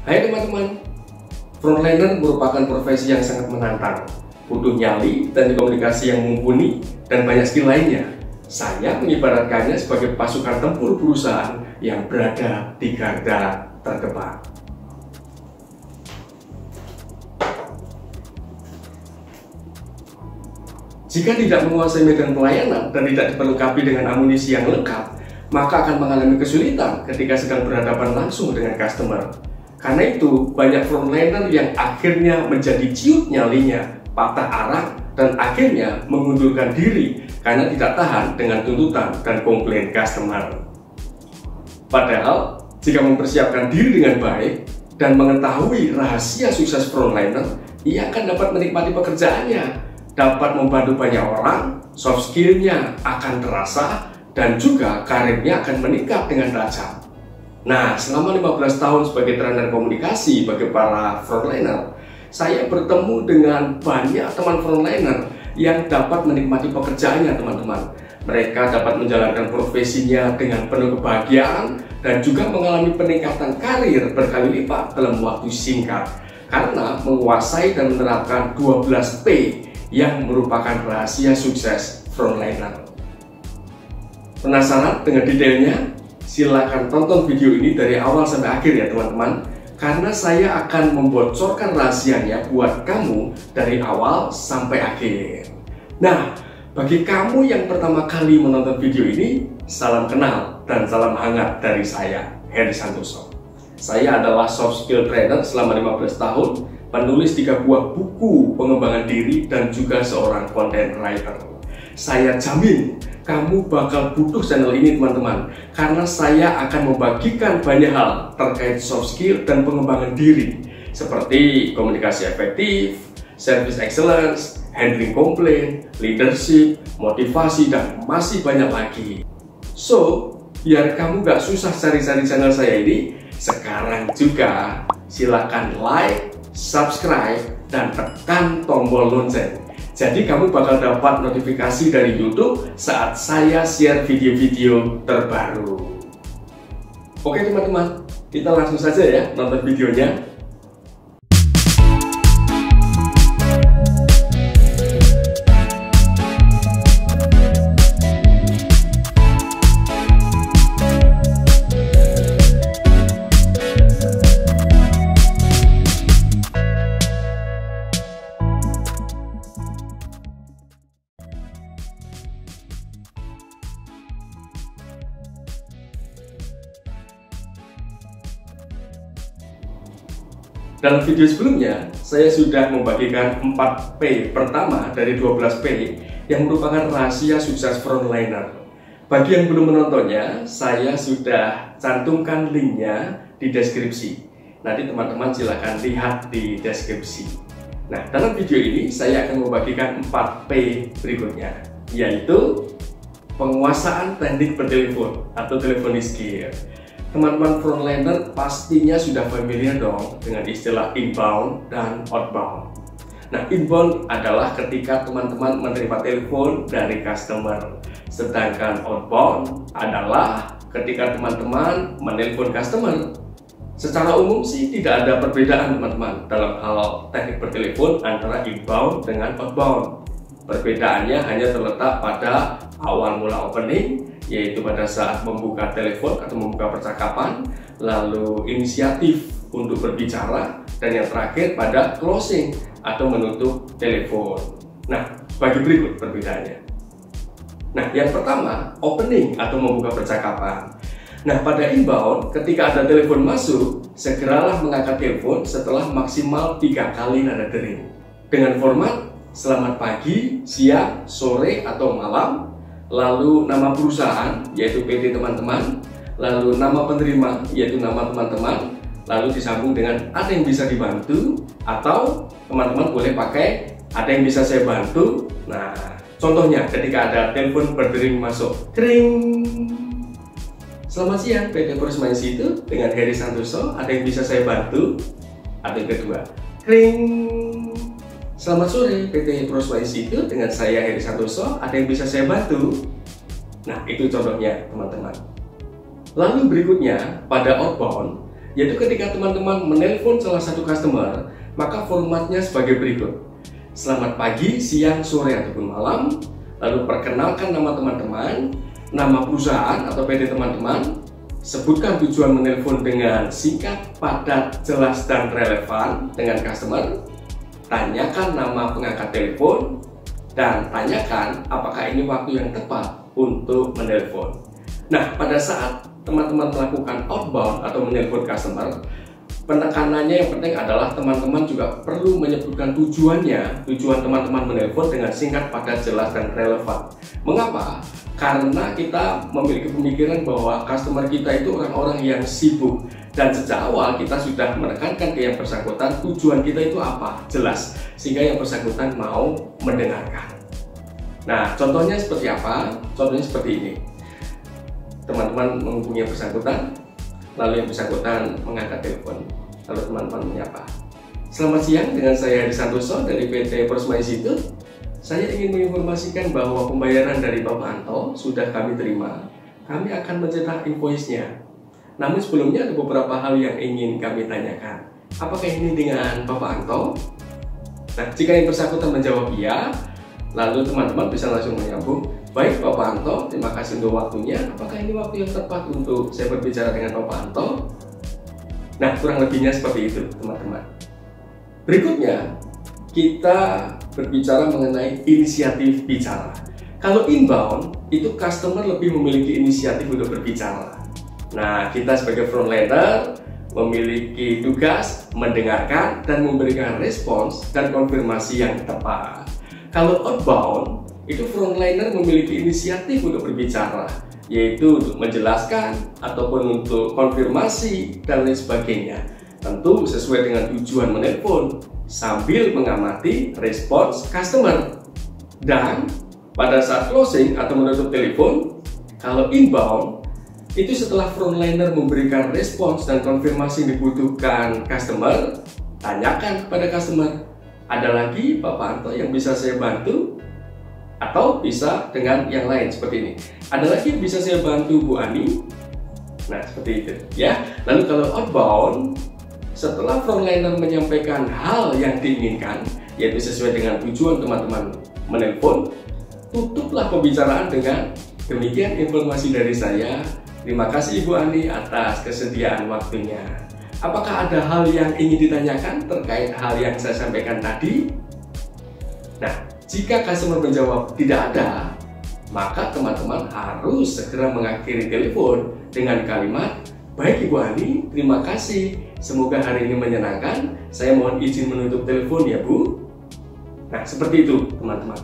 Hai teman-teman, frontliner merupakan profesi yang sangat menantang, butuh nyali dan komunikasi yang mumpuni dan banyak skill lainnya. Saya mengibaratkannya sebagai pasukan tempur perusahaan yang berada di garda terdepan. Jika tidak menguasai medan pelayanan dan tidak diperlengkapi dengan amunisi yang lengkap, maka akan mengalami kesulitan ketika sedang berhadapan langsung dengan customer. Karena itu, banyak frontliner yang akhirnya menjadi ciut nyalinya, patah arang, dan akhirnya mengundurkan diri karena tidak tahan dengan tuntutan dan komplain customer. Padahal, jika mempersiapkan diri dengan baik dan mengetahui rahasia sukses frontliner, ia akan dapat menikmati pekerjaannya, dapat membantu banyak orang, soft skill-nya akan terasa, dan juga karirnya akan meningkat dengan tajam. Nah, selama 15 tahun sebagai trainer komunikasi bagi para frontliner, saya bertemu dengan banyak teman frontliner yang dapat menikmati pekerjaannya, teman-teman. Mereka dapat menjalankan profesinya dengan penuh kebahagiaan dan juga mengalami peningkatan karir berkali lipat dalam waktu singkat karena menguasai dan menerapkan 12P yang merupakan rahasia sukses frontliner. Penasaran dengan detailnya? Silakan tonton video ini dari awal sampai akhir ya teman-teman, karena saya akan membocorkan rahasianya buat kamu dari awal sampai akhir. Nah, bagi kamu yang pertama kali menonton video ini, salam kenal dan salam hangat dari saya, Heri Santoso. Saya adalah soft skill trainer selama 15 tahun, penulis 3 buah buku pengembangan diri, dan juga seorang content writer. Saya jamin kamu bakal butuh channel ini teman-teman, karena saya akan membagikan banyak hal terkait soft skill dan pengembangan diri seperti komunikasi efektif, service excellence, handling komplain, leadership, motivasi, dan masih banyak lagi. So, biar kamu gak susah cari-cari channel saya ini, sekarang juga silahkan like, subscribe, dan tekan tombol lonceng. Jadi kamu bakal dapat notifikasi dari YouTube saat saya share video-video terbaru. Oke teman-teman, kita langsung saja ya nonton videonya. Dalam video sebelumnya, saya sudah membagikan 4P pertama dari 12P yang merupakan rahasia sukses frontliner. Bagi yang belum menontonnya, saya sudah cantumkan linknya di deskripsi. Nanti teman-teman silahkan lihat di deskripsi. Nah, dalam video ini saya akan membagikan 4P berikutnya, yaitu penguasaan teknik bertelepon atau telephone skill. Teman-teman frontliner pastinya sudah familiar dong dengan istilah inbound dan outbound. Nah, inbound adalah ketika teman-teman menerima telepon dari customer, sedangkan outbound adalah ketika teman-teman menelpon customer. Secara umum sih tidak ada perbedaan teman-teman dalam hal teknik bertelepon antara inbound dengan outbound. Perbedaannya hanya terletak pada awal mula opening, yaitu pada saat membuka telepon atau membuka percakapan, lalu inisiatif untuk berbicara, dan yang terakhir pada closing atau menutup telepon. Nah, bagi berikut perbedaannya. Nah, yang pertama, opening atau membuka percakapan. Nah, pada inbound, ketika ada telepon masuk, segeralah mengangkat telepon setelah maksimal 3 kali nada dering. Dengan format, selamat pagi, siang, sore, atau malam, lalu nama perusahaan yaitu PT teman-teman, lalu nama penerima yaitu nama teman-teman, lalu disambung dengan ada yang bisa dibantu, atau teman-teman boleh pakai ada yang bisa saya bantu. Nah, contohnya ketika ada telepon berdering masuk, kring, selamat siang PT Perusahaan itu dengan Heri Santoso, ada yang bisa saya bantu. Atau yang kedua, kring, selamat sore PT Prospa Institute dengan saya Heri Santoso, ada yang bisa saya bantu. Nah, itu contohnya teman-teman. Lalu berikutnya pada outbound, yaitu ketika teman-teman menelpon salah satu customer, maka formatnya sebagai berikut. Selamat pagi, siang, sore, ataupun malam. Lalu perkenalkan nama teman-teman, nama perusahaan atau PD teman-teman, sebutkan tujuan menelpon dengan singkat, padat, jelas, dan relevan dengan customer, tanyakan nama pengangkat telepon, dan tanyakan apakah ini waktu yang tepat untuk menelpon. Nah, pada saat teman-teman melakukan outbound atau menelpon customer, penekanannya yang penting adalah teman-teman juga perlu menyebutkan tujuannya, tujuan teman-teman menelpon dengan singkat, padat, jelas, dan relevan. Mengapa? Karena kita memiliki pemikiran bahwa customer kita itu orang-orang yang sibuk, dan sejak awal kita sudah menekankan ke yang bersangkutan tujuan kita itu apa, jelas, sehingga yang bersangkutan mau mendengarkan. Nah, contohnya seperti apa? Contohnya seperti ini. Teman-teman menghubungi yang bersangkutan, lalu yang bersangkutan mengangkat telepon, lalu teman-teman menyapa. Selamat siang, dengan saya Hadi Santoso dari PT Prosma Institute. Saya ingin menginformasikan bahwa pembayaran dari Bapak Anto sudah kami terima. Kami akan mencetak invoice-nya. Namun sebelumnya ada beberapa hal yang ingin kami tanyakan. Apakah ini dengan Bapak Anto? Nah, jika yang bersangkutan menjawab iya, lalu teman-teman bisa langsung menyambung. Baik Bapak Anto, terima kasih untuk waktunya. Apakah ini waktu yang tepat untuk saya berbicara dengan Bapak Anto? Nah, kurang lebihnya seperti itu, teman-teman. Berikutnya, kita berbicara mengenai inisiatif bicara. Kalau inbound, itu customer lebih memiliki inisiatif untuk berbicara. Nah, kita sebagai frontliner memiliki tugas mendengarkan dan memberikan respons dan konfirmasi yang tepat. Kalau outbound, itu frontliner memiliki inisiatif untuk berbicara, yaitu untuk menjelaskan ataupun untuk konfirmasi dan lain sebagainya. Tentu sesuai dengan tujuan menelpon sambil mengamati respons customer. Dan pada saat closing atau menutup telepon, kalau inbound, itu setelah frontliner memberikan respons dan konfirmasi yang dibutuhkan customer, tanyakan kepada customer, ada lagi Bapak Anto yang bisa saya bantu? Atau bisa dengan yang lain seperti ini. Ada lagi yang bisa saya bantu Bu Ani? Nah, seperti itu ya. Lalu kalau outbound, setelah frontliner menyampaikan hal yang diinginkan, yaitu sesuai dengan tujuan teman-teman menelpon, tutuplah pembicaraan dengan demikian informasi dari saya. Terima kasih Ibu Ani atas kesediaan waktunya. Apakah ada hal yang ingin ditanyakan terkait hal yang saya sampaikan tadi? Nah, jika customer menjawab tidak ada, maka teman-teman harus segera mengakhiri telepon dengan kalimat, baik Ibu Ani, terima kasih. Semoga hari ini menyenangkan. Saya mohon izin menutup telepon ya Bu. Nah, seperti itu teman-teman.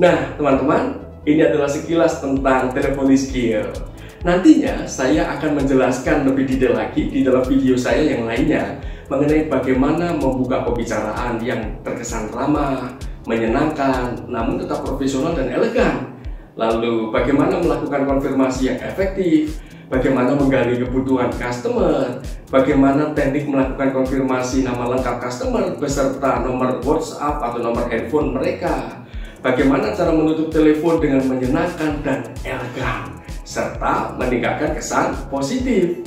Nah, teman-teman, ini adalah sekilas tentang teleponi skill. Nantinya saya akan menjelaskan lebih detail lagi di dalam video saya yang lainnya mengenai bagaimana membuka pembicaraan yang terkesan ramah, menyenangkan, namun tetap profesional dan elegan. Lalu bagaimana melakukan konfirmasi yang efektif, bagaimana menggali kebutuhan customer, bagaimana teknik melakukan konfirmasi nama lengkap customer beserta nomor WhatsApp atau nomor handphone mereka, bagaimana cara menutup telepon dengan menyenangkan dan elegan, serta meningkatkan kesan positif.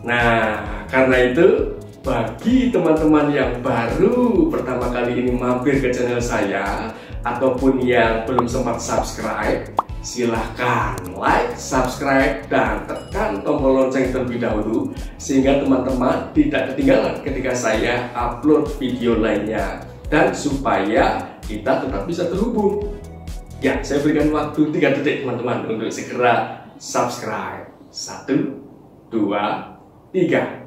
Nah, karena itu bagi teman-teman yang baru pertama kali ini mampir ke channel saya ataupun yang belum sempat subscribe, silahkan like, subscribe, dan tekan tombol lonceng terlebih dahulu sehingga teman-teman tidak ketinggalan ketika saya upload video lainnya dan supaya kita tetap bisa terhubung. Ya, saya berikan waktu 3 detik teman-teman untuk segera subscribe. 1, 2, 3.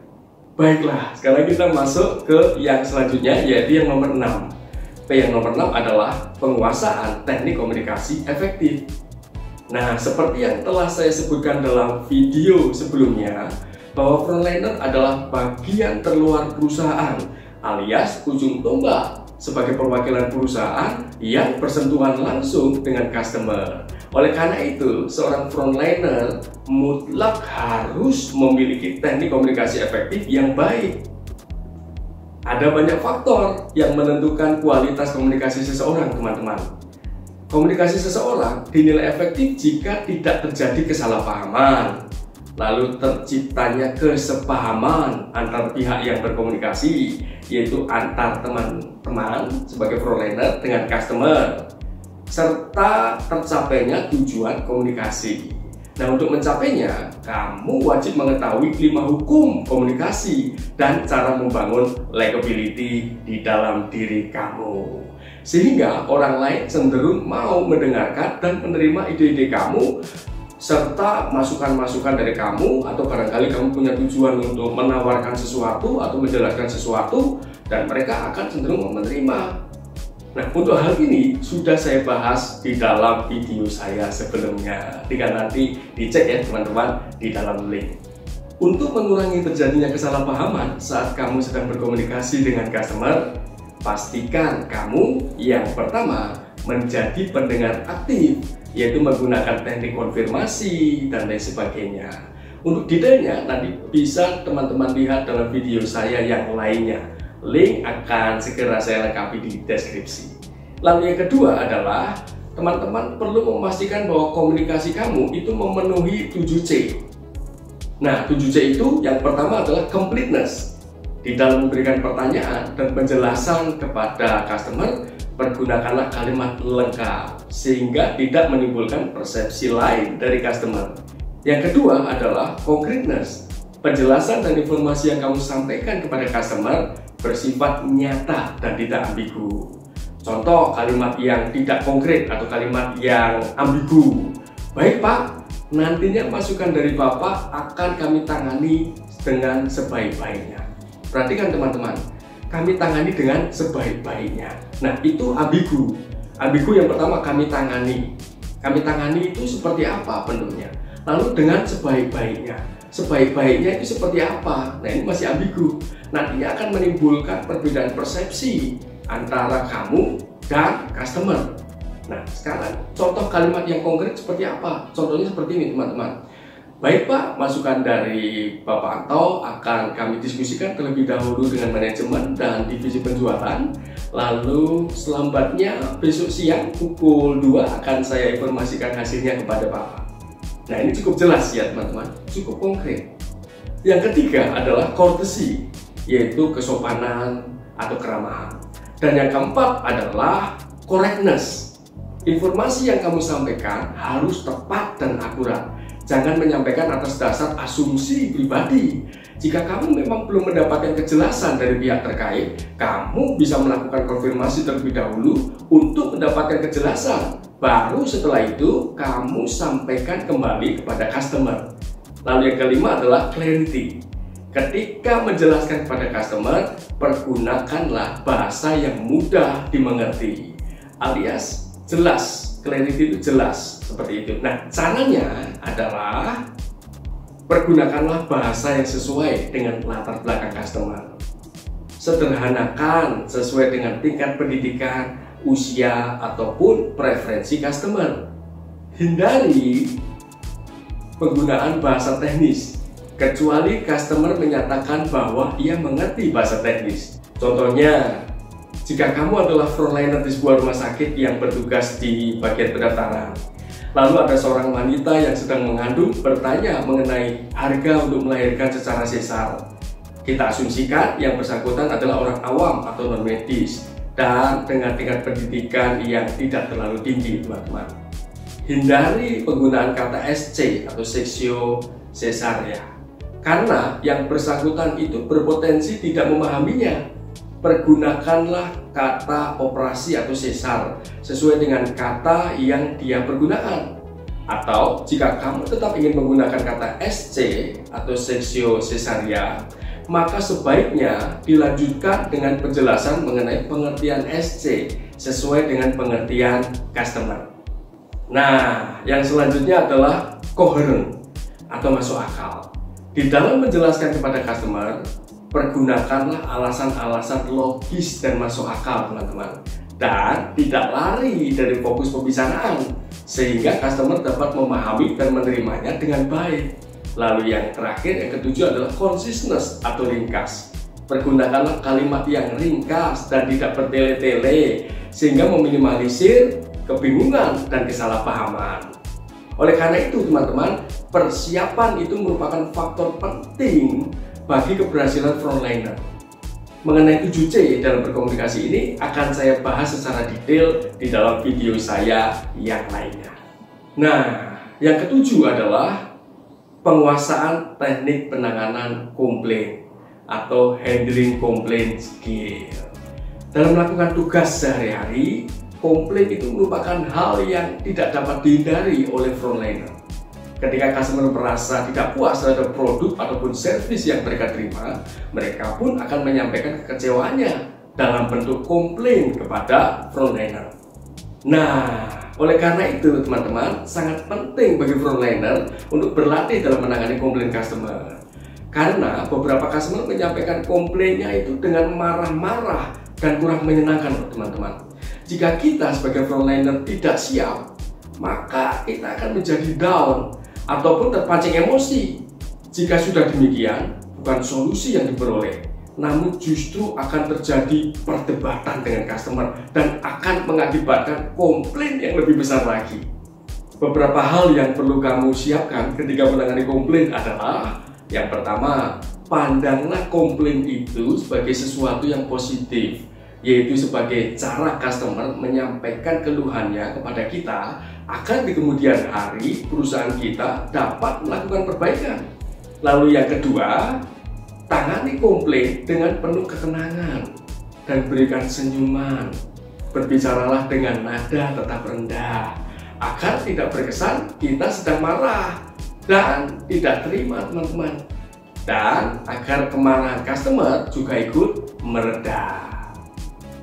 Baiklah, sekarang kita masuk ke yang selanjutnya, yaitu yang nomor 6. Yang nomor 6 adalah penguasaan teknik komunikasi efektif. Nah, seperti yang telah saya sebutkan dalam video sebelumnya, bahwa frontliner adalah bagian terluar perusahaan alias ujung tombak sebagai perwakilan perusahaan yang bersentuhan langsung dengan customer. Oleh karena itu, seorang frontliner mutlak harus memiliki teknik komunikasi efektif yang baik. Ada banyak faktor yang menentukan kualitas komunikasi seseorang, teman-teman. Komunikasi seseorang dinilai efektif jika tidak terjadi kesalahpahaman. lalu terciptanya kesepahaman antar pihak yang berkomunikasi, yaitu antar teman-teman sebagai frontliner dengan customer, serta tercapainya tujuan komunikasi. Nah, untuk mencapainya, kamu wajib mengetahui 5 hukum komunikasi dan cara membangun likability di dalam diri kamu, sehingga orang lain cenderung mau mendengarkan dan menerima ide-ide kamu serta masukan-masukan dari kamu, atau barangkali kamu punya tujuan untuk menawarkan sesuatu atau menjelaskan sesuatu dan mereka akan cenderung menerima. Nah, untuk hal ini sudah saya bahas di dalam video saya sebelumnya. Tinggal nanti dicek ya teman-teman di dalam link. Untuk mengurangi terjadinya kesalahpahaman saat kamu sedang berkomunikasi dengan customer, pastikan kamu yang pertama menjadi pendengar aktif, yaitu menggunakan teknik konfirmasi dan lain sebagainya. Untuk detailnya nanti bisa teman-teman lihat dalam video saya yang lainnya. Link akan segera saya lengkapi di deskripsi. Lalu yang kedua adalah teman-teman perlu memastikan bahwa komunikasi kamu itu memenuhi 7C. Nah, 7C itu yang pertama adalah completeness. Di dalam memberikan pertanyaan dan penjelasan kepada customer, pergunakanlah kalimat lengkap sehingga tidak menimbulkan persepsi lain dari customer. Yang kedua adalah concreteness. Penjelasan dan informasi yang kamu sampaikan kepada customer bersifat nyata dan tidak ambigu. Contoh kalimat yang tidak konkret atau kalimat yang ambigu. Baik Pak, nantinya masukan dari Bapak akan kami tangani dengan sebaik-baiknya. Perhatikan teman-teman, kami tangani dengan sebaik-baiknya. Nah, itu ambigu. Ambigu yang pertama, kami tangani. Kami tangani itu seperti apa bentuknya? Lalu dengan sebaik-baiknya. Sebaik-baiknya itu seperti apa? Nah, ini masih ambigu. Nantinya akan menimbulkan perbedaan persepsi antara kamu dan customer. Nah, sekarang contoh kalimat yang konkret seperti apa? Contohnya seperti ini teman-teman. Baik Pak, masukan dari Bapak Anto akan kami diskusikan terlebih dahulu dengan manajemen dan divisi penjualan. Lalu selambatnya besok siang pukul 2 akan saya informasikan hasilnya kepada Bapak. Nah, ini cukup jelas ya teman-teman, cukup konkret. Yang ketiga adalah courtesy, yaitu kesopanan atau keramahan. Dan yang keempat adalah correctness. Informasi yang kamu sampaikan harus tepat dan akurat. Jangan menyampaikan atas dasar asumsi pribadi. Jika kamu memang belum mendapatkan kejelasan dari pihak terkait, kamu bisa melakukan konfirmasi terlebih dahulu untuk mendapatkan kejelasan. Baru setelah itu, kamu sampaikan kembali kepada customer. Lalu yang kelima adalah clarity. Ketika menjelaskan kepada customer, pergunakanlah bahasa yang mudah dimengerti, alias jelas. Clarity itu jelas, seperti itu. Nah, caranya adalah pergunakanlah bahasa yang sesuai dengan latar belakang customer. Sederhanakan sesuai dengan tingkat pendidikan, usia, ataupun preferensi customer. Hindari penggunaan bahasa teknis, kecuali customer menyatakan bahwa ia mengerti bahasa teknis. Contohnya, jika kamu adalah frontliner di sebuah rumah sakit yang bertugas di bagian pendaftaran, lalu ada seorang wanita yang sedang mengandung bertanya mengenai harga untuk melahirkan secara sesar. Kita asumsikan yang bersangkutan adalah orang awam atau non-medis dan dengan tingkat pendidikan yang tidak terlalu tinggi, teman-teman. Hindari penggunaan kata SC atau seksio cesaria, karena yang bersangkutan itu berpotensi tidak memahaminya. Pergunakanlah kata operasi atau sesar sesuai dengan kata yang dia pergunakan. Atau jika kamu tetap ingin menggunakan kata SC atau seksio cesaria, maka sebaiknya dilanjutkan dengan penjelasan mengenai pengertian SC sesuai dengan pengertian customer. Nah, yang selanjutnya adalah coherent atau masuk akal. Di dalam menjelaskan kepada customer, pergunakanlah alasan-alasan logis dan masuk akal, teman-teman, dan tidak lari dari fokus pembicaraan sehingga customer dapat memahami dan menerimanya dengan baik. Lalu yang terakhir, yang ketujuh adalah conciseness atau ringkas. Pergunakanlah kalimat yang ringkas dan tidak bertele-tele sehingga meminimalisir kebingungan dan kesalahpahaman. Oleh karena itu teman-teman, persiapan itu merupakan faktor penting bagi keberhasilan frontliner. Mengenai 7C dalam berkomunikasi ini akan saya bahas secara detail di dalam video saya yang lainnya. Nah, yang ketujuh adalah penguasaan teknik penanganan komplain atau handling complaint skill. Dalam melakukan tugas sehari-hari, komplain itu merupakan hal yang tidak dapat dihindari oleh frontliner. Ketika customer merasa tidak puas terhadap produk ataupun servis yang mereka terima, mereka pun akan menyampaikan kekecewaannya dalam bentuk komplain kepada frontliner. Nah, oleh karena itu teman-teman, sangat penting bagi frontliner untuk berlatih dalam menangani komplain customer. Karena beberapa customer menyampaikan komplainnya itu dengan marah-marah dan kurang menyenangkan teman-teman. Jika kita sebagai frontliner tidak siap, maka kita akan menjadi down ataupun terpancing emosi. Jika sudah demikian, bukan solusi yang diperoleh, namun justru akan terjadi perdebatan dengan customer dan akan mengakibatkan komplain yang lebih besar lagi. Beberapa hal yang perlu kamu siapkan ketika menangani komplain adalah: yang pertama, pandanglah komplain itu sebagai sesuatu yang positif, yaitu sebagai cara customer menyampaikan keluhannya kepada kita agar di kemudian hari perusahaan kita dapat melakukan perbaikan. Lalu yang kedua, tangani komplain dengan penuh ketenangan dan berikan senyuman. Berbicaralah dengan nada tetap rendah agar tidak berkesan kita sedang marah dan tidak terima teman-teman, dan agar kemarahan customer juga ikut mereda.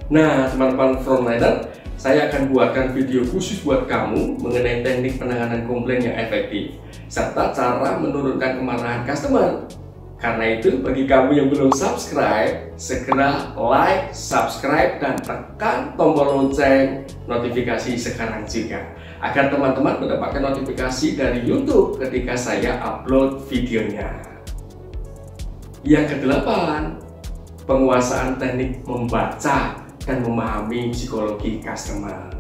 Nah teman-teman frontliner, saya akan buatkan video khusus buat kamu mengenai teknik penanganan komplain yang efektif serta cara menurunkan kemarahan customer. Karena itu, bagi kamu yang belum subscribe, segera like, subscribe, dan tekan tombol lonceng notifikasi sekarang juga, agar teman-teman mendapatkan notifikasi dari YouTube ketika saya upload videonya. Yang kedelapan, penguasaan teknik membaca dan memahami psikologi customer.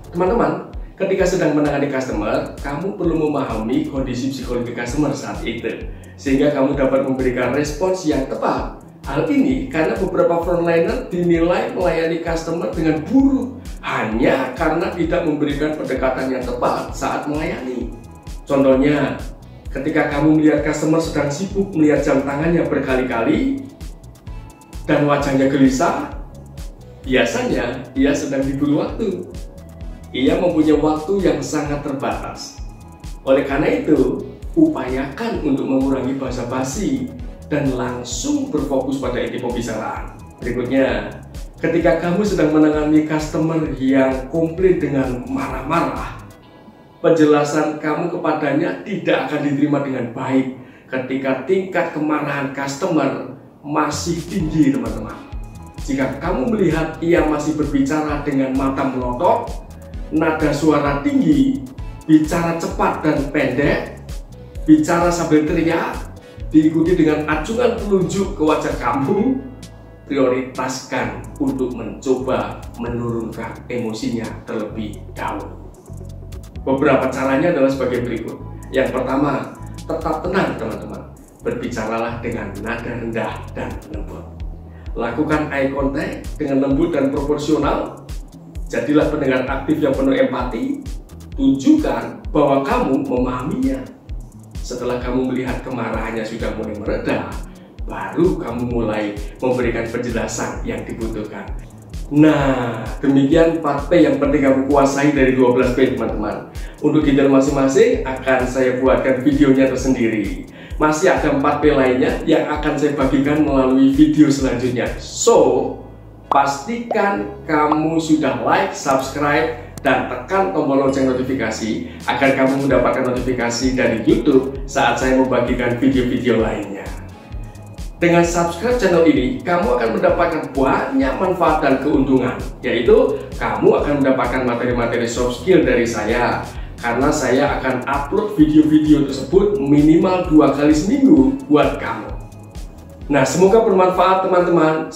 Teman-teman, ketika sedang menangani customer, kamu perlu memahami kondisi psikologi customer saat itu, sehingga kamu dapat memberikan respons yang tepat. Hal ini karena beberapa frontliner dinilai melayani customer dengan buruk hanya karena tidak memberikan pendekatan yang tepat saat melayani. Contohnya, ketika kamu melihat customer sedang sibuk melihat jam tangannya berkali-kali dan wajahnya gelisah, biasanya ia sedang diburu waktu. Ia mempunyai waktu yang sangat terbatas. Oleh karena itu, upayakan untuk mengurangi basa-basi dan langsung berfokus pada inti pembicaraan. Berikutnya, ketika kamu sedang menangani customer yang komplain dengan marah-marah, penjelasan kamu kepadanya tidak akan diterima dengan baik ketika tingkat kemarahan customer masih tinggi, teman-teman. Jika kamu melihat ia masih berbicara dengan mata melotot, nada suara tinggi, bicara cepat dan pendek, bicara sambil teriak, diikuti dengan acungan telunjuk ke wajah kamu, prioritaskan untuk mencoba menurunkan emosinya terlebih dahulu. Beberapa caranya adalah sebagai berikut. Yang pertama, tetap tenang teman-teman. Berbicaralah dengan nada rendah dan lembut. Lakukan eye contact dengan lembut dan proporsional. Jadilah pendengar aktif yang penuh empati. Tunjukkan bahwa kamu memahaminya. Setelah kamu melihat kemarahannya sudah mulai mereda, baru kamu mulai memberikan penjelasan yang dibutuhkan. Nah, demikian 4P yang penting kamu kuasai dari 12P teman-teman. Untuk detail masing-masing akan saya buatkan videonya tersendiri. Masih ada 4P lainnya yang akan saya bagikan melalui video selanjutnya. So, pastikan kamu sudah like, subscribe, dan tekan tombol lonceng notifikasi agar kamu mendapatkan notifikasi dari YouTube saat saya membagikan video-video lainnya. Dengan subscribe channel ini, kamu akan mendapatkan banyak manfaat dan keuntungan, yaitu kamu akan mendapatkan materi-materi soft skill dari saya, karena saya akan upload video-video tersebut minimal 2 kali seminggu buat kamu. Nah, semoga bermanfaat teman-teman.